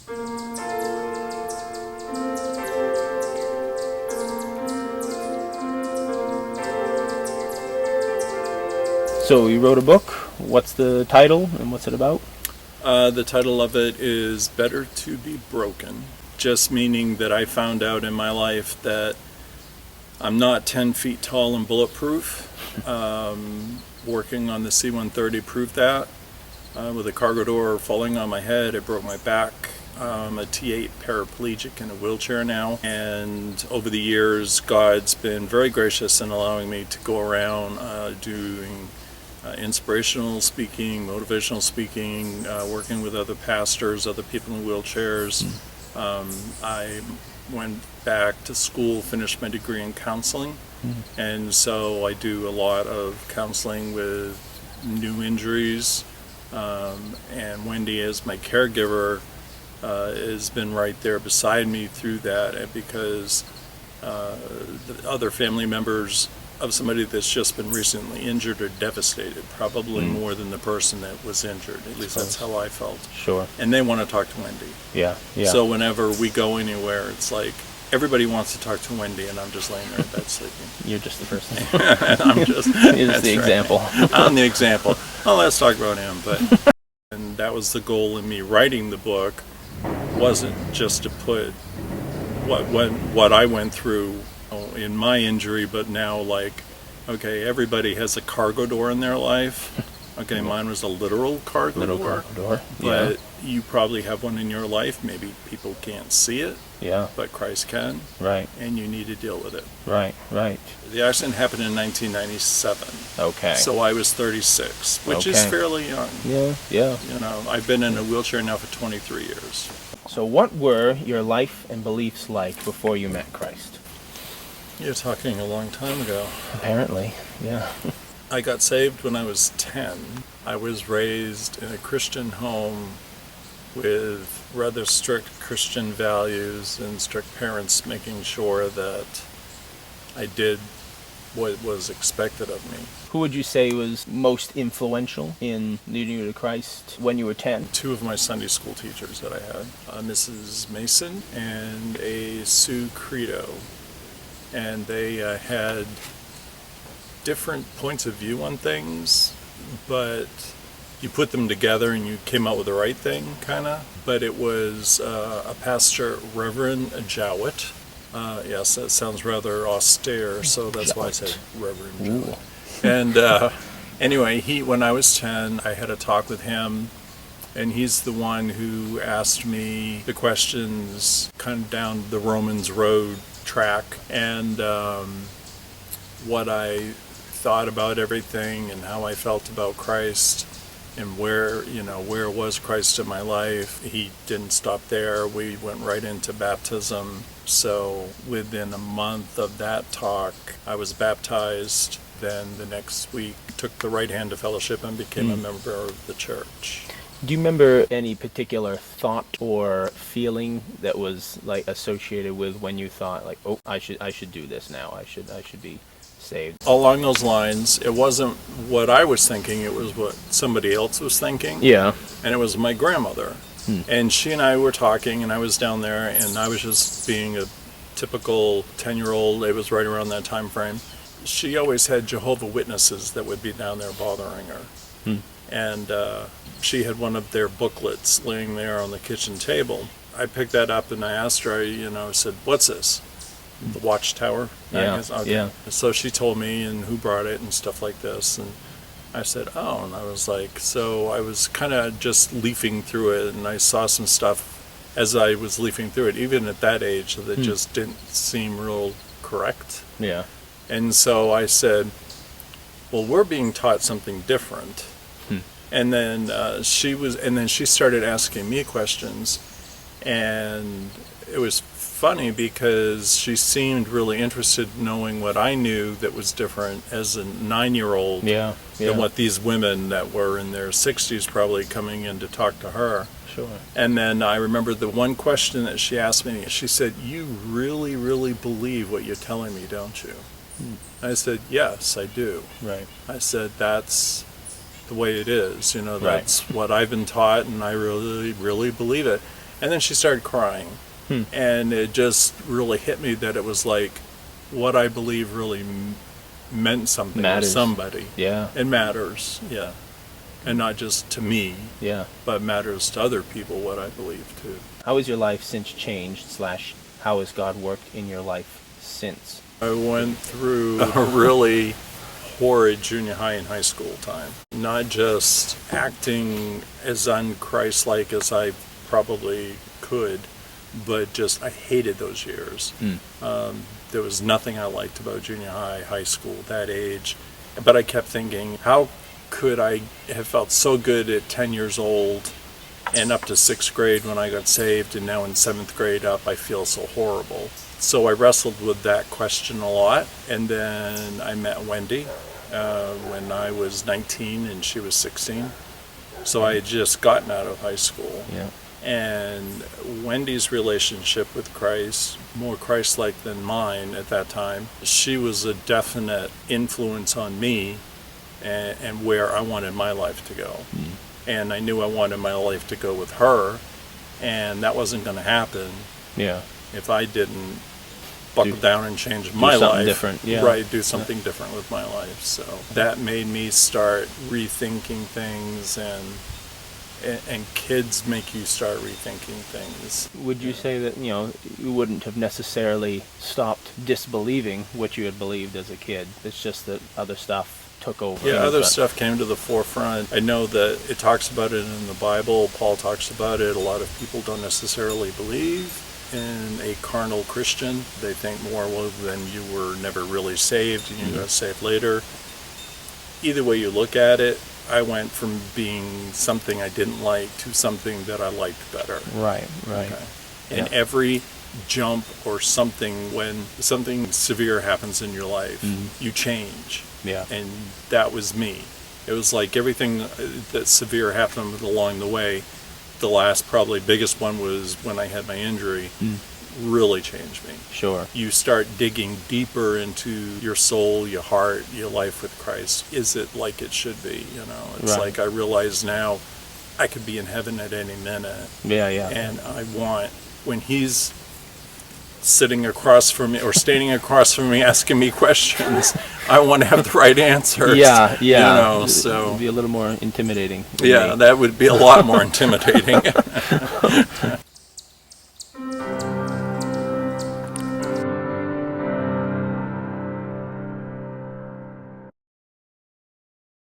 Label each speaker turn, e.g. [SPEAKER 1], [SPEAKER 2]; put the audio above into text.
[SPEAKER 1] So you wrote a book. What's the title and what's it about?
[SPEAKER 2] The title of it is Better to Be Broken. Just meaning that I found out in my life that I'm not 10 feet tall and bulletproof. Working on the C-130 proved that. With a cargo door falling on my head, it broke my back. I'm a T8 paraplegic in a wheelchair now. And over the years, God's been very gracious in allowing me to go around doing inspirational speaking, motivational speaking, working with other pastors, other people in wheelchairs. I went back to school, finished my degree in counseling, and so I do a lot of counseling with new injuries, and Wendy, as my caregiver, has been right there beside me through that, and because the other family members of somebody that's just been recently injured are devastated, probably more than the person that was injured. At least that's how I felt.
[SPEAKER 1] Sure.
[SPEAKER 2] And they want to talk to Wendy.
[SPEAKER 1] Yeah.
[SPEAKER 2] So whenever we go anywhere, it's like everybody wants to talk to Wendy, and I'm just laying there in bed sleeping.
[SPEAKER 1] You're just the person.
[SPEAKER 2] I'm just
[SPEAKER 1] You're just the example.
[SPEAKER 2] I'm the example. Well, let's talk about him. But and that was the goal in me writing the book, wasn't just to put what I went through in my injury, but now, like, okay, everybody has a cargo door in their life. Okay, mine was a literal cargo door. But you probably have one in your life. Maybe people can't see it.
[SPEAKER 1] Yeah.
[SPEAKER 2] But Christ can.
[SPEAKER 1] Right.
[SPEAKER 2] And you need to deal with it.
[SPEAKER 1] Right.
[SPEAKER 2] The accident happened in 1997.
[SPEAKER 1] Okay.
[SPEAKER 2] So I was 36, which is fairly young.
[SPEAKER 1] Yeah.
[SPEAKER 2] You know, I've been in a wheelchair now for 23 years.
[SPEAKER 1] So what were your life and beliefs like before you met Christ?
[SPEAKER 2] You're talking a long time ago.
[SPEAKER 1] Apparently, yeah.
[SPEAKER 2] I got saved when I was 10. I was raised in a Christian home with rather strict Christian values and strict parents making sure that I did what was expected of me.
[SPEAKER 1] Who would you say was most influential in leading you to Christ when you were 10?
[SPEAKER 2] Two of my Sunday school teachers that I had, Mrs. Mason and a Sue Credo. And they had different points of view on things, but you put them together and you came out with the right thing, kind of. But it was a pastor, Reverend Jowett. Yes, that sounds rather austere, so that's why I said Reverend Jowett. And anyway, when I was 10, I had a talk with him, and he's the one who asked me the questions kind of down the Romans Road track, and what I thought about everything and how I felt about Christ and where was Christ in my life. He didn't stop there. We went right into baptism. So within a month of that talk, I was baptized. Then the next week, took the right hand to fellowship and became a member of the church.
[SPEAKER 1] Do you remember any particular thought or feeling that was like associated with when you thought like, oh, I should do this now. I should be saved?
[SPEAKER 2] Along those lines, it wasn't what I was thinking, it was what somebody else was thinking.
[SPEAKER 1] Yeah.
[SPEAKER 2] And it was my grandmother. And she and I were talking, and I was down there, and I was just being a typical 10-year-old. It was right around that time frame. She always had Jehovah's Witnesses that would be down there bothering her. And she had one of their booklets laying there on the kitchen table. I picked that up and I asked her, I said, what's this? The Watchtower?
[SPEAKER 1] Yeah, yeah.
[SPEAKER 2] So she told me and who brought it and stuff like this. And I said, oh, and I was like, so I was kind of just leafing through it, and I saw some stuff as I was leafing through it, even at that age, that just didn't seem real correct.
[SPEAKER 1] Yeah.
[SPEAKER 2] And so I said, well, we're being taught something different. And then she started asking me questions, and it was funny because she seemed really interested in knowing what I knew that was different as a 9-year-old than what these women that were in their 60s probably coming in to talk to her.
[SPEAKER 1] Sure.
[SPEAKER 2] And then I remember the one question that she asked me, she said, you really, really believe what you're telling me, don't you? I said, yes, I do.
[SPEAKER 1] Right.
[SPEAKER 2] I said, that's the way it is, that's what I've been taught, and I really, really believe it. And then she started crying. And it just really hit me that it was like what I believe really meant something
[SPEAKER 1] Matters.
[SPEAKER 2] to somebody.
[SPEAKER 1] Yeah.
[SPEAKER 2] It matters, yeah. And not just to me,
[SPEAKER 1] Yeah.
[SPEAKER 2] but matters to other people what I believe too.
[SPEAKER 1] How has your life since changed / how has God worked in your life since?
[SPEAKER 2] I went through a really horrid junior high and high school time. Not just acting as unchristlike as I probably could, but just I hated those years. There was nothing I liked about junior high, high school, that age. But I kept thinking, how could I have felt so good at 10 years old and up to 6th grade when I got saved, and now in 7th grade up I feel so horrible. So I wrestled with that question a lot, and then I met Wendy when I was 19 and she was 16. So I had just gotten out of high school.
[SPEAKER 1] Yeah.
[SPEAKER 2] And Wendy's relationship with Christ, more Christ-like than mine at that time, she was a definite influence on me and where I wanted my life to go. And I knew I wanted my life to go with her, and that wasn't going to happen
[SPEAKER 1] Yeah.
[SPEAKER 2] if I didn't buckle down and change my
[SPEAKER 1] something
[SPEAKER 2] life.
[SPEAKER 1] different, yeah.
[SPEAKER 2] Right, do something different with my life. So that made me start rethinking things, and kids make you start rethinking things.
[SPEAKER 1] Would you say that, you wouldn't have necessarily stopped disbelieving what you had believed as a kid? It's just that other stuff took over.
[SPEAKER 2] Yeah, other stuff came to the forefront. I know that it talks about it in the Bible. Paul talks about it. A lot of people don't necessarily believe in a carnal Christian. They think more, well, then you were never really saved and you got saved later. Either way you look at it, I went from being something I didn't like to something that I liked better.
[SPEAKER 1] Right.
[SPEAKER 2] Okay. And
[SPEAKER 1] Yeah.
[SPEAKER 2] every jump or something, when something severe happens in your life, you change.
[SPEAKER 1] Yeah.
[SPEAKER 2] And that was me. It was like everything that severe happened along the way. The last, probably biggest one was when I had my injury, really changed me.
[SPEAKER 1] Sure.
[SPEAKER 2] You start digging deeper into your soul, your heart, your life with Christ. Is it like it should be? It's
[SPEAKER 1] Right.
[SPEAKER 2] like I realize now I could be in heaven at any minute.
[SPEAKER 1] Yeah.
[SPEAKER 2] And I want, when he's sitting across from me or standing across from me asking me questions, I want to have the right answers.
[SPEAKER 1] Yeah.
[SPEAKER 2] So
[SPEAKER 1] It'd be a little more intimidating.
[SPEAKER 2] yeah, that would be a lot more intimidating.